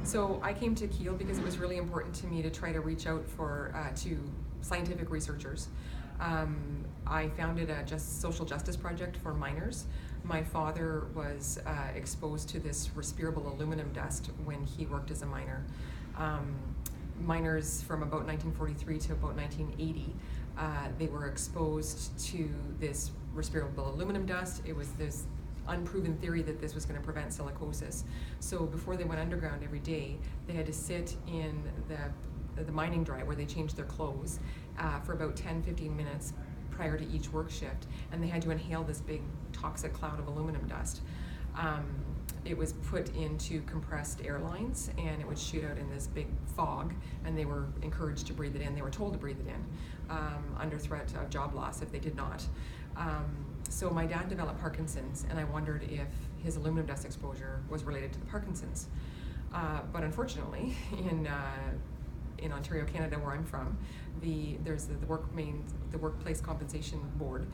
So I came to Keele because it was really important to me to try to reach out to scientific researchers. I founded a social justice project for miners. My father was exposed to this respirable aluminum dust when he worked as a miner. Miners from about 1943 to about 1980, they were exposed to this respirable aluminum dust. It was this unproven theory that this was going to prevent silicosis. So before they went underground every day, they had to sit in the mining dry where they changed their clothes for about 10-15 minutes prior to each work shift, and they had to inhale this big toxic cloud of aluminum dust. It was put into compressed air lines, and it would shoot out in this big fog, and they were encouraged to breathe it in. They were told to breathe it in under threat of job loss if they did not. So my dad developed Parkinson's, and I wondered if his aluminum dust exposure was related to the Parkinson's. But unfortunately, in Ontario, Canada, where I'm from, there's the Workplace Compensation Board,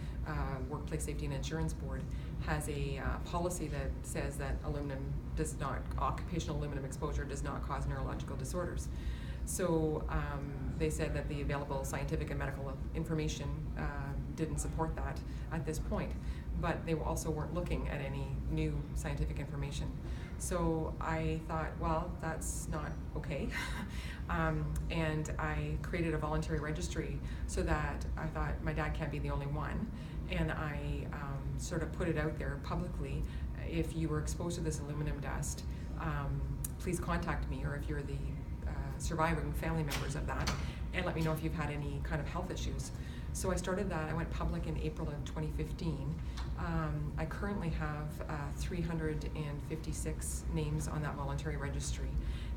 Workplace Safety and Insurance Board, has a policy that says that occupational aluminum exposure does not cause neurological disorders. So they said that the available scientific and medical information didn't support that at this point, but they also weren't looking at any new scientific information. So I thought, well, that's not okay. And I created a voluntary registry so that I thought my dad can't be the only one. And I sort of put it out there publicly. If you were exposed to this aluminum dust, please contact me, or if you're the surviving family members of that, and let me know if you've had any kind of health issues. So I started that. I went public in April of 2015. I currently have 356 names on that voluntary registry.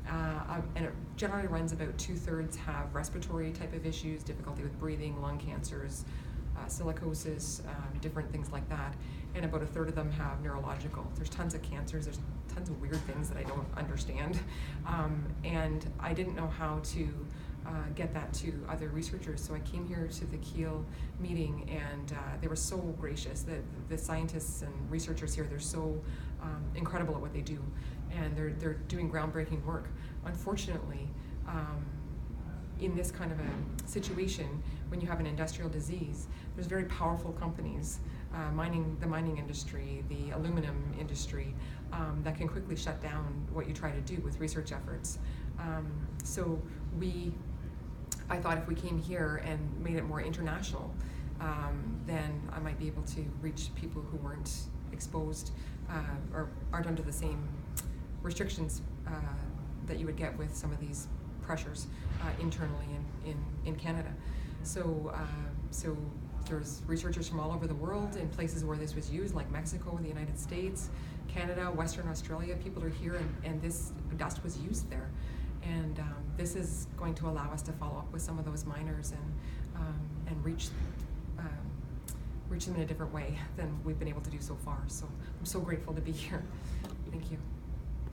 And it generally runs about 2/3 have respiratory type of issues, difficulty with breathing, lung cancers, silicosis, different things like that. And about 1/3 of them have neurological. There's tons of cancers, there's tons of weird things that I don't understand. And I didn't know how to get that to other researchers. So I came here to the Keele meeting, and they were so gracious. The scientists and researchers here, they're so incredible at what they do, and they're doing groundbreaking work. Unfortunately, in this kind of a situation, when you have an industrial disease, there's very powerful companies, the mining industry, the aluminum industry, that can quickly shut down what you try to do with research efforts. So I thought if we came here and made it more international, then I might be able to reach people who weren't exposed or aren't under the same restrictions that you would get with some of these pressures internally in Canada. So there's researchers from all over the world in places where this was used, like Mexico, the United States, Canada, Western Australia. People are here, and this dust was used there. And this is going to allow us to follow up with some of those miners and reach them in a different way than we've been able to do so far. So I'm so grateful to be here. Thank you.